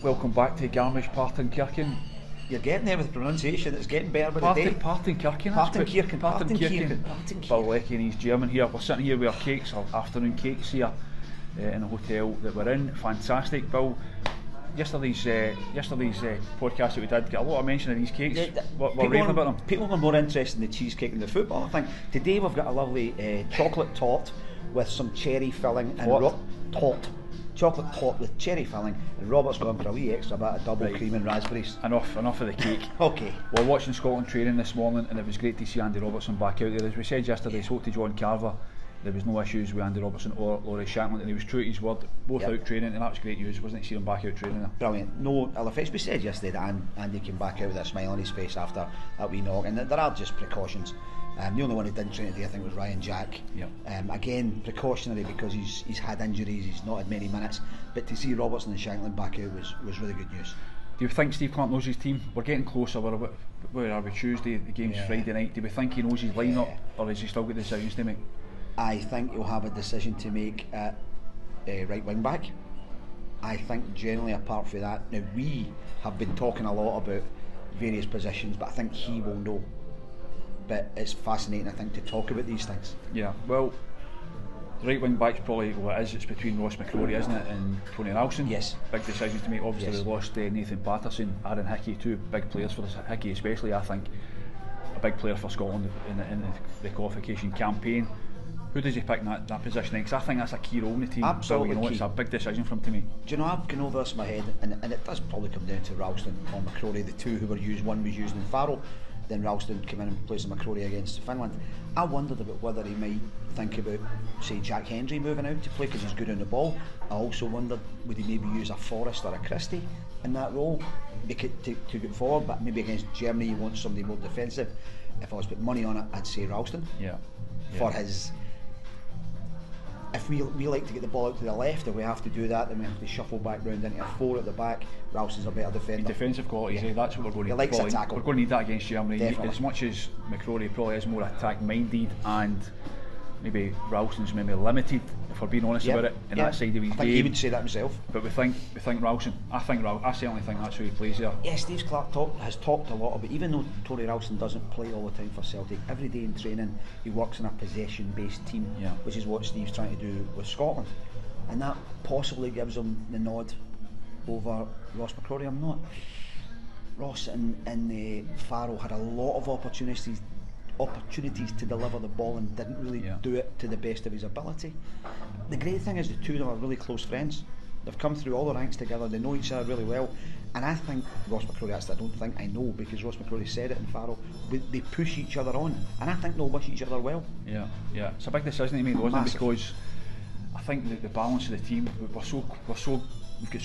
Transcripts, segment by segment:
Welcome back to Garmisch Partenkirchen. You're getting there with the pronunciation, it's getting better by the day. Partenkirchen. Bill Leckie and his German here. We're sitting here with our cakes, our afternoon cakes here in the hotel that we're in. Fantastic, Bill. Yesterday's podcast that we did, get a lot of mention of these cakes. We're raving about them. People are more interested in the cheesecake than the football, I think. Today we've got a lovely chocolate tart with some cherry filling and chocolate tart with cherry filling, and Robert's going for a wee extra bit of double cream and raspberries. Enough of the cake. Okay. We're watching Scotland training this morning, and it was great to see Andy Robertson back out there. As we said yesterday, spoke to John Carver. There was no issues with Andy Robertson or Laurie Shetland, and he was true to his word, both out training, and that was great news, wasn't it, seeing him back out training there? Brilliant. No ill effects. We said yesterday that Andy came back out with a smile on his face after that wee knock, and there are just precautions. The only one who didn't train today, I think, was Ryan Jack. Again, precautionary because he's had injuries, he's not had many minutes, but to see Robertson and Shetland back out was really good news. Do you think Steve Clarke knows his team? We're getting closer. Where are we? Tuesday, the game's Friday night. Do we think he knows his line-up, or has he still got decisions to make? I think he'll have a decision to make at right wing back. I think generally apart from that, now we have been talking a lot about various positions, but I think he will know. But it's fascinating, I think, to talk about these things. Yeah, well, right wing back's probably what it is. It's between Ross McCrory, isn't it, and Tony Ralston. Yes. Big decisions to make. Obviously, we lost Nathan Patterson, Aaron Hickey, two big players for us. Hickey especially, I think, a big player for Scotland in the qualification campaign. Who does he pick in that position? Because I think that's a key role in the team. Absolutely, it's a big decision for him to make. Do you know, I've gone over this in my head, and it does probably come down to Ralston or McCrory, the two who were used. One was used in Farrell, then Ralston came in and placed McCrory against Finland. I wondered about whether he might think about, say, Jack Hendry moving out to play because he's good on the ball. I also wondered, would he maybe use a Forrest or a Christie in that role to get forward, but maybe against Germany you want somebody more defensive. If I was to put money on it, I'd say Ralston. For his... If we like to get the ball out to the left, if we have to do that, then we have to shuffle back round into a four at the back. Ralston's a better defender. Defensive qualities, that's what we're going to need. He likes a tackle. We're going to need that against Germany. Definitely. As much as McCrory probably is more attack minded, and maybe Ralston's maybe limited, if we're being honest about it, in that side of his game. I think he would say that himself. But we think Ralston. I certainly think that's who he plays there. Yeah, Steve Clarke has talked a lot about, even though Tony Ralston doesn't play all the time for Celtic, every day in training he works in a possession-based team, which is what Steve's trying to do with Scotland, and that possibly gives him the nod over Ross McCrory. I'm not. Ross in Farrell had a lot of opportunities to deliver the ball and didn't really do it to the best of his ability. The great thing is the two of them are really close friends. They've come through all the ranks together, they know each other really well, and I think Ross McCrory, I know because Ross McCrory said it in Farrell, they push each other on, and I think they'll wish each other well. Yeah, it's a big decision to make, wasn't it? Because I think the balance of the team, we've got so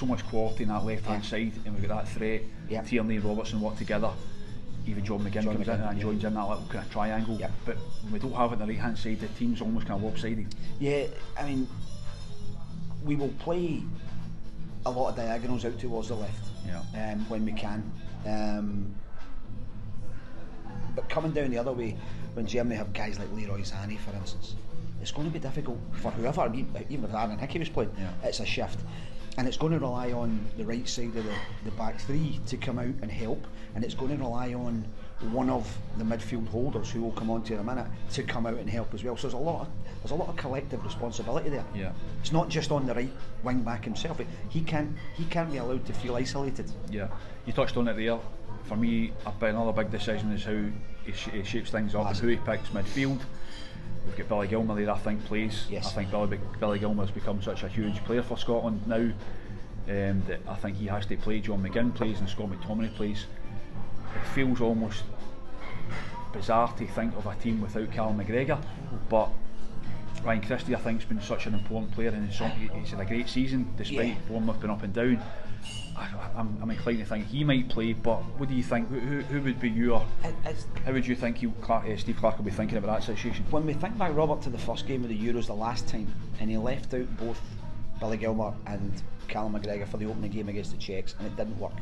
much quality in that left hand side, and we've got that threat. Tierney and Robertson work together. Even John McGinn comes in and joins in that little kind of triangle. But when we don't have it on the right hand side, the team's almost kind of lopsided. Yeah, I mean, we will play a lot of diagonals out towards the left when we can. But coming down the other way, when Germany have guys like Leroy Sané, for instance, it's going to be difficult for whoever, even if Aaron Hickey was playing, it's a shift. And it's going to rely on the right side of the back three to come out and help, and it's going to rely on one of the midfield holders, who will come on to in a minute, to come out and help as well. So there's a lot of collective responsibility there. It's not just on the right wing back himself. He can't be allowed to feel isolated. You touched on it there. For me, another big decision is how he shapes things up, and who he picks midfield. We've got Billy Gilmour there, I think, plays. I think Billy Gilmour's become such a huge player for Scotland now that I think he has to play. John McGinn plays and Scott McTominay plays. It feels almost bizarre to think of a team without Callum McGregor, but Ryan Christie, I think, has been such an important player, and he's had a great season despite Bournemouth being up and down. I'm inclined to think he might play, but what do you think? Who would be your? How would you think Steve Clarke will be thinking about that situation? When we think back, Robert, to the first game of the Euros the last time, and he left out both Billy Gilmour and Callum McGregor for the opening game against the Czechs, and it didn't work.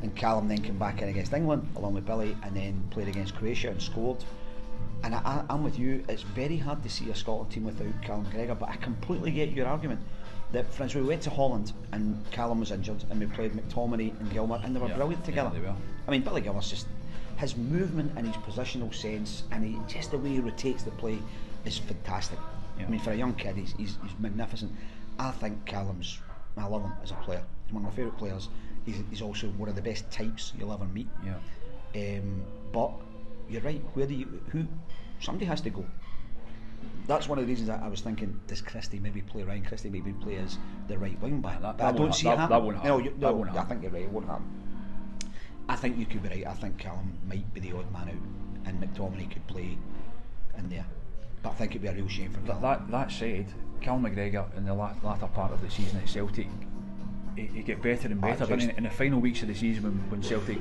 And Callum then came back in against England along with Billy, and then played against Croatia and scored. And I'm with you, it's very hard to see a Scotland team without Callum McGregor, but I completely get your argument. that, for instance, we went to Holland and Callum was injured and we played McTominay and Gilmour and they were brilliant together. Yeah, they were. I mean, Billy Gilmour's just, his movement and his positional sense and just the way he rotates the play is fantastic. I mean, for a young kid, he's magnificent. I think I love him as a player. He's one of my favourite players. He's also one of the best types you'll ever meet. But you're right, somebody has to go. That's one of the reasons I was thinking, does Christie maybe play Ryan Christie maybe play as the right wing back? But I don't see it happening. That won't happen. No, I think you're right, it won't happen. I think you could be right. I think Callum might be the odd man out and McTominay could play in there. But I think it'd be a real shame for Callum. That said, Callum McGregor in the latter part of the season at Celtic, he get better and better. But in the final weeks of the season when Celtic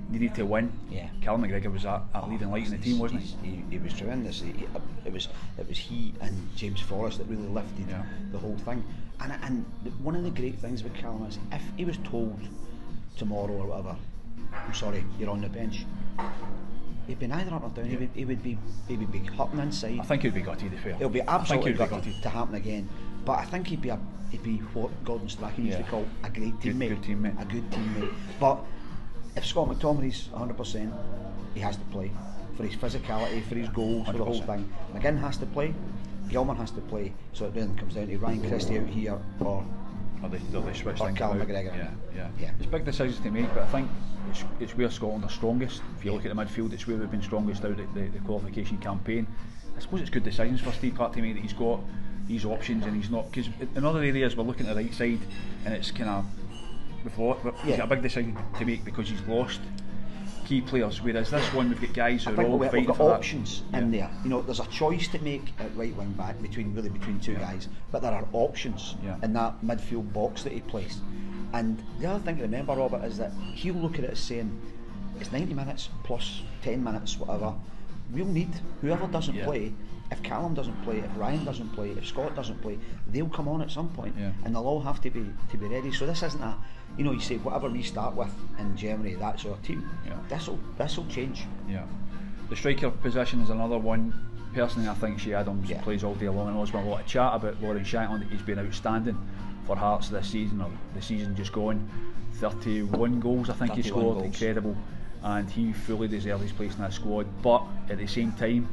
needed to win, Callum McGregor was that leading light in the team, wasn't he? He was tremendous. It was he and James Forrest that really lifted the whole thing. And one of the great things about Callum is if he was told tomorrow or whatever, I'm sorry, you're on the bench, he'd be neither up or down. He would be hurting inside. I think he'd be gutted. It'll be absolutely gutted to happen again. But I think he'd be what Gordon Strachan used to call a great teammate. A good teammate. But if Scott McTominay's 100%, he has to play for his physicality, for his goals, 100%. For the whole thing. McGinn has to play. Gilmour has to play. So it then comes down to Ryan Christie out here or they switch or things Callum about. McGregor. Yeah. It's big decisions to make, but I think it's where Scotland are strongest. If you look at the midfield, it's where we've been strongest out at the qualification campaign. I suppose it's good decisions for Steve Clarke to make that he's got these options and he's not, because in other areas we're looking at the right side and it's kind of we've got a big decision to make because he's lost key players, whereas this one we've got guys who are all fighting for that. We've got options in there. You know, there's a choice to make at right wing back between two guys, but there are options in that midfield box that he plays. And the other thing to remember, Robert, is that he'll look at it as saying it's 90 minutes plus 10 minutes, whatever. We'll need whoever doesn't play. If Callum doesn't play, if Ryan doesn't play, if Scott doesn't play, they'll come on at some point, and they'll all have to be ready. So this isn't a, you say whatever we start with in Germany, that's our team. This'll change. The striker position is another one. Personally, I think Shea Adams plays all day long. I know there's been a lot of chat about Lawrence Shankland. He's been outstanding for Hearts this season, or the season just gone. 31 goals I think he scored, incredible, and he fully deserves his place in that squad. But at the same time,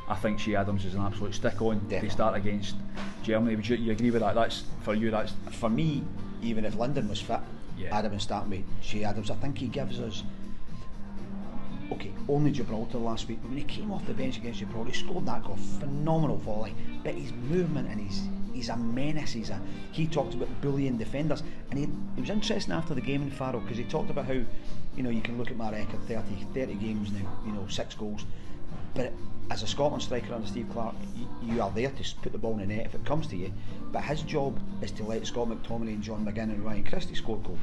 I think Shea Adams is an absolute stick-on to start against Germany. Would you agree with that? That's for you. That's for me. Even if London was fit, Adam would start with Shea Adams. I think he gives us. Okay, only Gibraltar last week, but when he came off the bench against Gibraltar, he scored that goal, phenomenal volley. But his movement and he's a menace. He talked about bullying defenders, and he was interesting after the game in Faro because he talked about how you can look at my record, 30 games now, 6 goals, but as a Scotland striker under Steve Clarke, you are there to put the ball in the net if it comes to you. But his job is to let Scott McTominay and John McGinn and Ryan Christie score goals.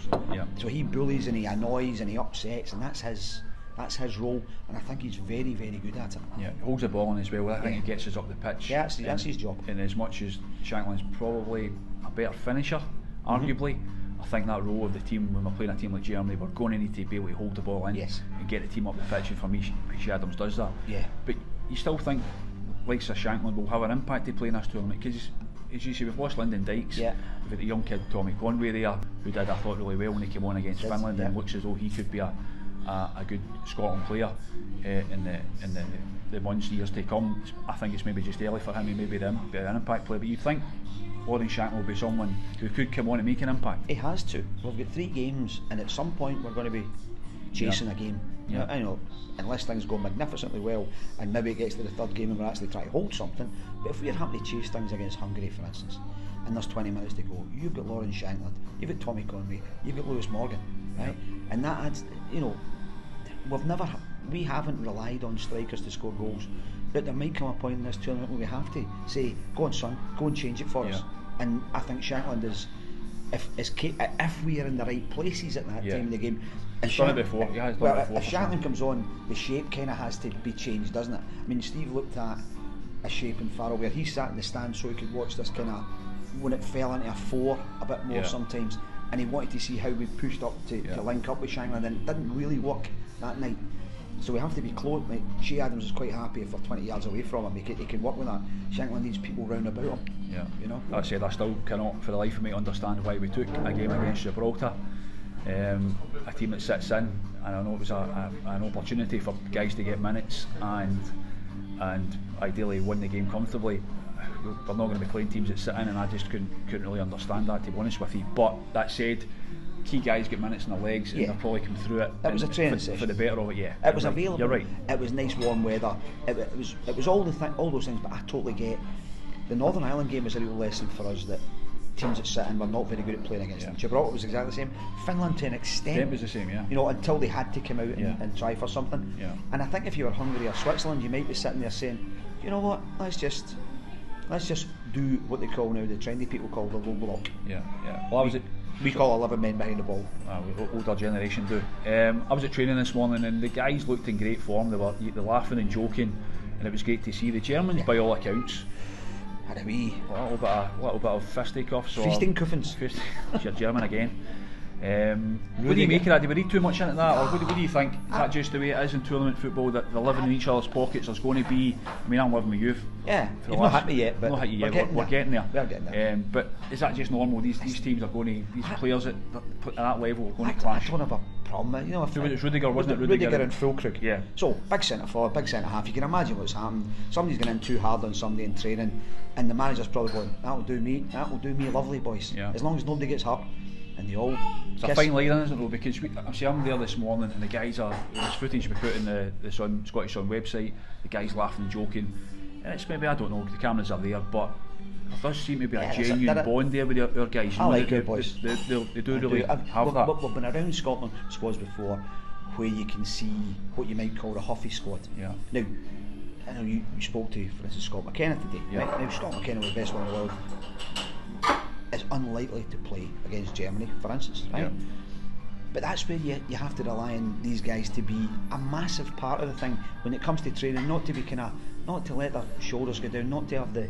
So he bullies and he annoys and he upsets, and that's his role. And I think he's very, very good at it. He holds the ball on as well. I think he gets us up the pitch. That's his job. And as much as Shankland's probably a better finisher, arguably, I think that role of the team, when we're playing a team like Germany, we're going to need to be able to hold the ball in and get the team up the pitch, and for me, Shea Adams does that. But you still think like Sir Shankland will have an impact to play in this tournament, because as you say, we've lost Lyndon Dykes, we've got the young kid Tommy Conway there, who did, I thought, really well when he came on against Finland, and looks as though he could be a good Scotland player in the months, years to come. I think it's maybe just early for him, he may be an impact player, but you think Lawrence Shankland will be someone who could come on and make an impact? He has to. We've got 3 games, and at some point we're going to be chasing a game. I know, unless things go magnificently well, and maybe it gets to the 3rd game and we're actually trying to hold something. But if we're having to chase things against Hungary, for instance, and there's 20 minutes to go, you've got Lawrence Shankland, you've got Tommy Conway, you've got Lewis Morgan, right? And that adds, we haven't relied on strikers to score goals, but there might come a point in this tournament where we have to say, go on son, go and change it for us. And I think Shankland is, if we are in the right places at that time in the game. He's done it before. If Shankland comes on, the shape kind of has to be changed, doesn't it? I mean, Steve looked at a shape in Faro where he sat in the stand so he could watch this kind of, when it fell into a 4 a bit more sometimes, and he wanted to see how we pushed up to link up with Shankland, and it didn't really work that night. So we have to be close. Like, Shea Adams is quite happy if we're 20 yards away from him. He can work with that. Shankland needs people round about him. Yeah. You know. That said, I still cannot for the life of me understand why we took a game against Gibraltar, a team that sits in, and I know it was an opportunity for guys to get minutes and ideally win the game comfortably. We're not going to be playing teams that sit in, and I just couldn't really understand that, to be honest with you. But that said, key guys get minutes in their legs, and they'll probably come through it. It was a training session for the better of it. Yeah, it was available. You're right. It was nice warm weather. It was all those things. But I totally get the Northern Ireland game was a real lesson for us that teams that sit in were not very good at playing against them. Gibraltar was exactly the same. Finland to an extent. It was the same, yeah. You know, until they had to come out and try for something. Yeah. And I think if you were Hungary or Switzerland, you might be sitting there saying, you know what, let's just do what they call now, the trendy people call the low block. Yeah. Well, we call 11 men behind the ball. Older generation do. I was at training this morning, and the guys looked in great form. They were laughing and joking, and it was great to see. The Germans, by all accounts, had a little bit of fisticuffs. Fisticuffs. You're German again. What do you make of that? Do we read too much into that, or what do you think? Is that just the way it is in tournament football, that they're living in each other's pockets? There's going to be, I mean, I'm living with youth. Yeah, you've not hit me yet, but we're getting there. We're getting there. But is that just normal? These teams are going to, these players at that level are going to clash. I don't have a problem. You know, if it was Rudiger, wasn't it? Rudiger and Fulkrug. Yeah. So big centre forward, big centre half. You can imagine what's happened. Somebody's going in too hard on somebody in training, and the manager's probably going, "That'll do me, lovely, boys." Yeah. As long as nobody gets hurt. And they all it's a fine line, isn't it, though? Because I'm there this morning, and the guys there's footage we put in the Scottish Sun website, the guys laughing and joking, and it's maybe, I don't know, the cameras are there, but there does seem to be a genuine bond there with our guys. I like our boys. They do really have that. We've been around Scotland squads before where you can see what you might call a Huffy squad. Yeah. Now, I know you spoke to, for instance, Scott McKenna today. Yeah. Right? Now, Scott McKenna was the best one in the world. Is unlikely to play against Germany, for instance, right? Yeah. But that's where you have to rely on these guys to be a massive part of the thing when it comes to training, not to be not to let their shoulders go down, not to have the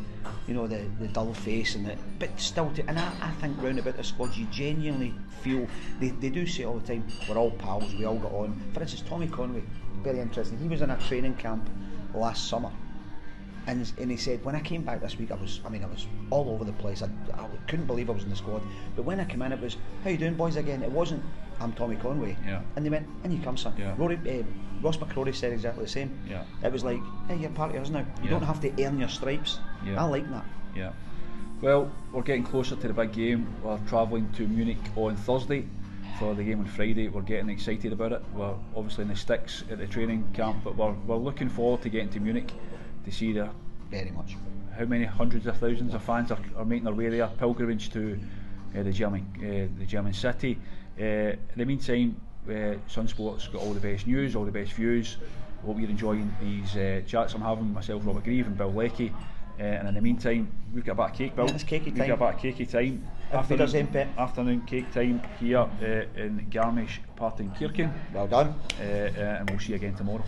dull face but still to. And I think round about the squads, you genuinely feel they do say all the time, we're all pals, we all got on. For instance, Tommy Conway, very interesting. He was in a training camp last summer. And he said, when I came back this week, I was all over the place. I couldn't believe I was in the squad. But when I came in, it was, how you doing, boys, again? It wasn't, I'm Tommy Conway. Yeah. And they went, in you come, son. Yeah. Ross McCrory said exactly the same. Yeah. It was like, hey, you're part of us now. You don't have to earn your stripes. Yeah. I like that. Yeah. Well, we're getting closer to the big game. We're travelling to Munich on Thursday for the game on Friday. We're getting excited about it. We're obviously in the sticks at the training camp, but we're looking forward to getting to Munich to see very much how many hundreds of thousands of fans are making their way there, pilgrimage to the German city. In the meantime, SunSport's got all the best news, all the best views. Hope you're enjoying these chats I'm having with myself, Robert Grieve, and Bill Leckie. And in the meantime, we've got a bit of cake, Bill. Yeah, it's cakey time. We've got a bit of cakey time. Afternoon cake time here in Garmisch, Partenkirchen. Well done. And we'll see you again tomorrow.